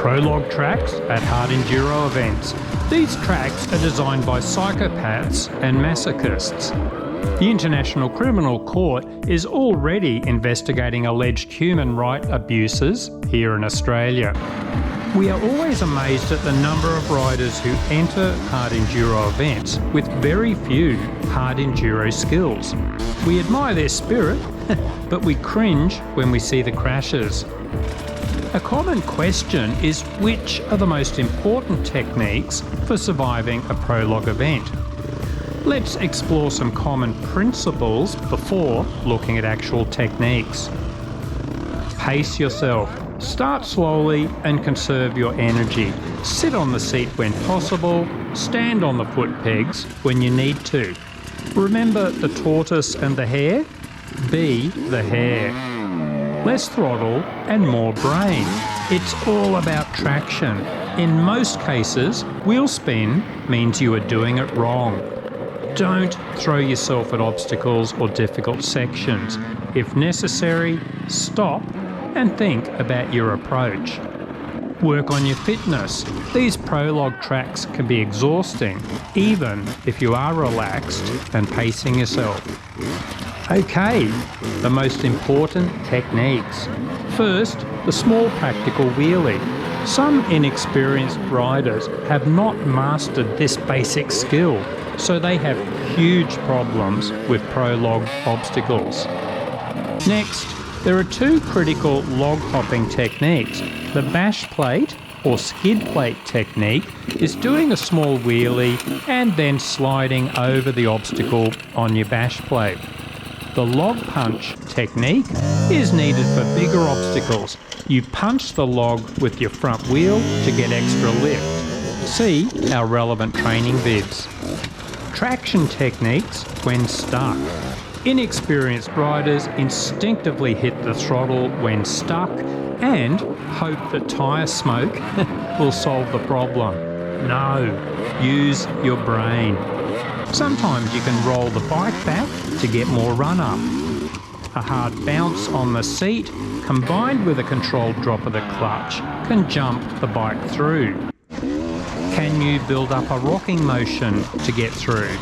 Prologue tracks at hard enduro events. These tracks are designed by psychopaths and masochists. The International Criminal Court is already investigating alleged human rights abuses here in Australia. We are always amazed at the number of riders who enter hard enduro events with very few hard enduro skills. We admire their spirit, but we cringe when we see the crashes. A common question is, which are the most important techniques for surviving a prologue event? Let's explore some common principles before looking at actual techniques. Pace yourself. Start slowly and conserve your energy. Sit on the seat when possible. Stand on the foot pegs when you need to. Remember the tortoise and the hare? Be the hare. Less throttle and more brain. It's all about traction. In most cases, wheel spin means you are doing it wrong. Don't throw yourself at obstacles or difficult sections. If necessary, stop and think about your approach. Work on your fitness. These prologue tracks can be exhausting, even if you are relaxed and pacing yourself. Okay, the most important techniques. First, the small practical wheelie. Some inexperienced riders have not mastered this basic skill, so they have huge problems with prologue obstacles. Next, there are two critical log hopping techniques. The bash plate or skid plate technique is doing a small wheelie and then sliding over the obstacle on your bash plate. The log punch technique is needed for bigger obstacles. You punch the log with your front wheel to get extra lift. See our relevant training vids. Traction techniques when stuck. Inexperienced riders instinctively hit the throttle when stuck and hope that tyre smoke will solve the problem. No, use your brain. Sometimes you can roll the bike back to get more run up. A hard bounce on the seat combined with a controlled drop of the clutch can jump the bike through. Can you build up a rocking motion to get through?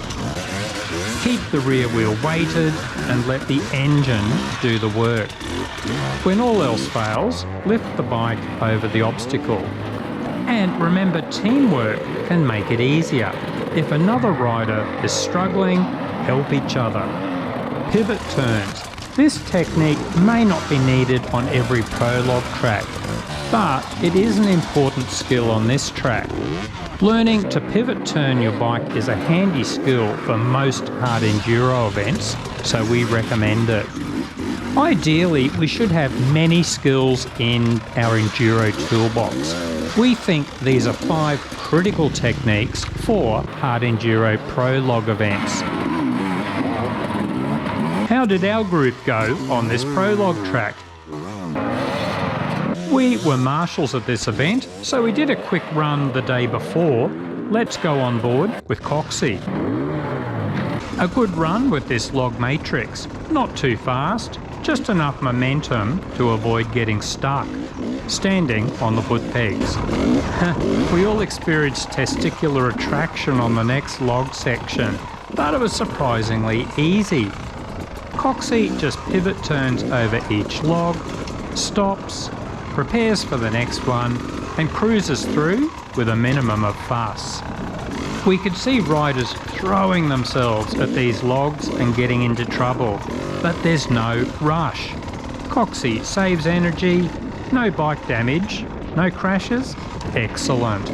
Keep the rear wheel weighted and let the engine do the work. When all else fails, lift the bike over the obstacle. And remember, teamwork can make it easier. If another rider is struggling, help each other. Pivot turns. This technique may not be needed on every prologue track, but it is an important skill on this track. Learning to pivot turn your bike is a handy skill for most hard enduro events, so we recommend it. Ideally, we should have many skills in our enduro toolbox. We think these are 5 critical techniques for hard enduro prologue events. How did our group go on this prologue track? We were marshals at this event, so we did a quick run the day before. Let's go on board with Coxie. A good run with this log matrix. Not too fast, just enough momentum to avoid getting stuck. Standing on the foot pegs. We all experienced testicular attraction on the next log section, but it was surprisingly easy. Coxie just pivot turns over each log, stops, prepares for the next one, and cruises through with a minimum of fuss. We could see riders throwing themselves at these logs and getting into trouble, but there's no rush. Coxie saves energy, no bike damage, no crashes. Excellent.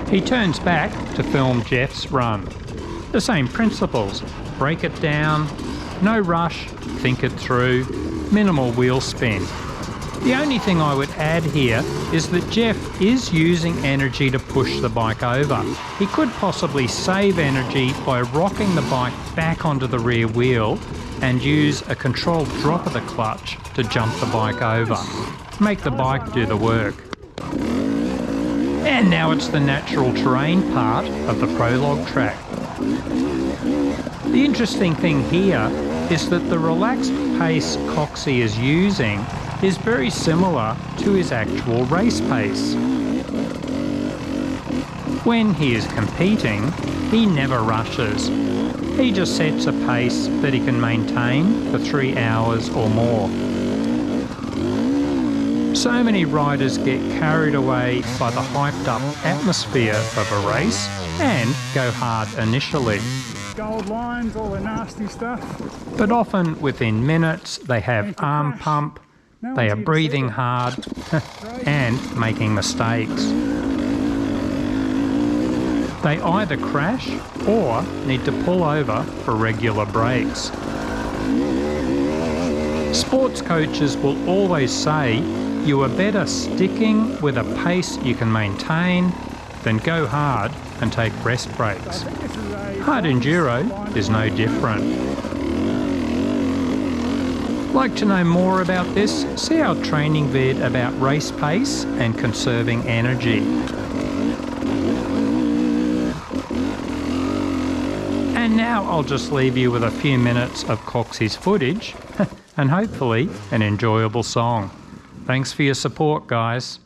He turns back to film Jeff's run. The same principles. Break it down, no rush, think it through, minimal wheel spin. The only thing I would add here is that Jeff is using energy to push the bike over. He could possibly save energy by rocking the bike back onto the rear wheel and use a controlled drop of the clutch to jump the bike over. Make the bike do the work. And now it's the natural terrain part of the prologue track. The interesting thing here is that the relaxed pace Coxie is using is very similar to his actual race pace. When he is competing, he never rushes. He just sets a pace that he can maintain for 3 hours or more. So many riders get carried away by the hyped up atmosphere of a race and go hard initially. Gold lines, all the nasty stuff. But often within minutes they have arm pump, they are breathing hard and making mistakes. They either crash or need to pull over for regular breaks. Sports coaches will always say you are better sticking with a pace you can maintain than go hard and take rest breaks. Hard enduro is no different. Like to know more about this? See our training vid about race pace and conserving energy. And now I'll just leave you with a few minutes of Coxie's footage and hopefully an enjoyable song. Thanks for your support, guys.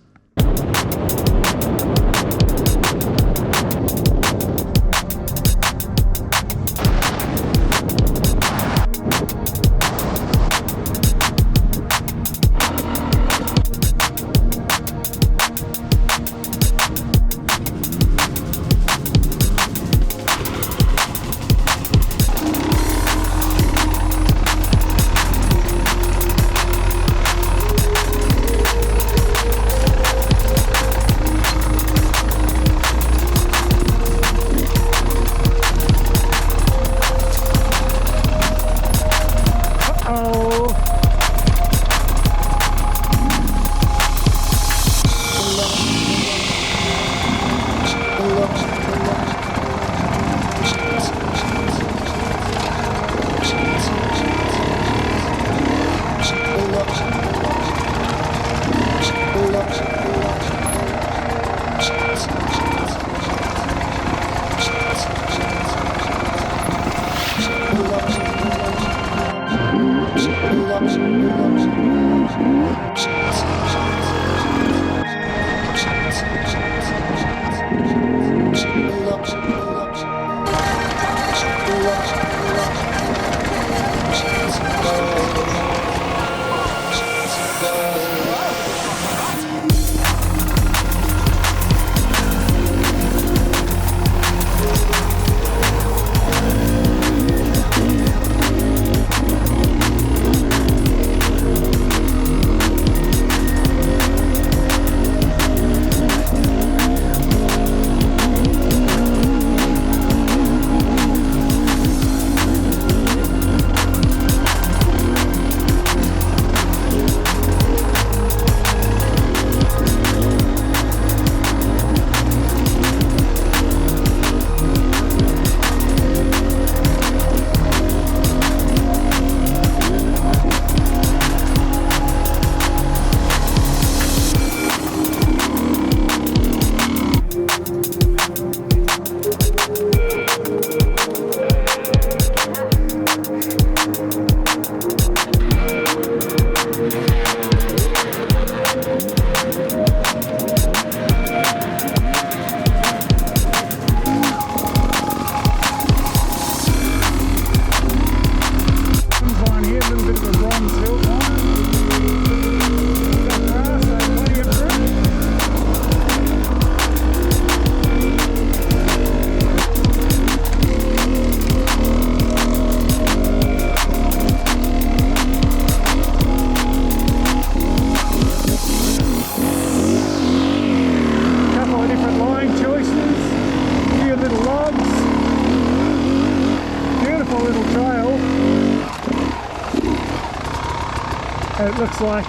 It looks like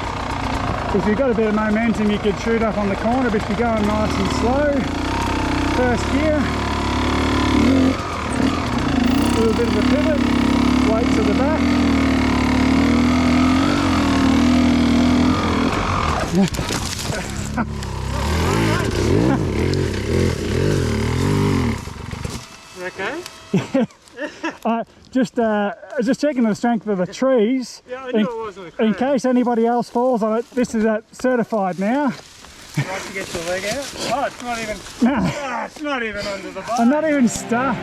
if you've got a bit of momentum you could shoot up on the corner, but if you're going nice and slow, first gear, a little bit of a pivot, weight to the back. Okay? Just checking the strength of the trees. Yeah, I knew it wasn't in case anybody else falls on it. This is certified now. Once you get your leg out. Oh, it's not even. No, Oh, it's not even under the bar. I'm not even stuck.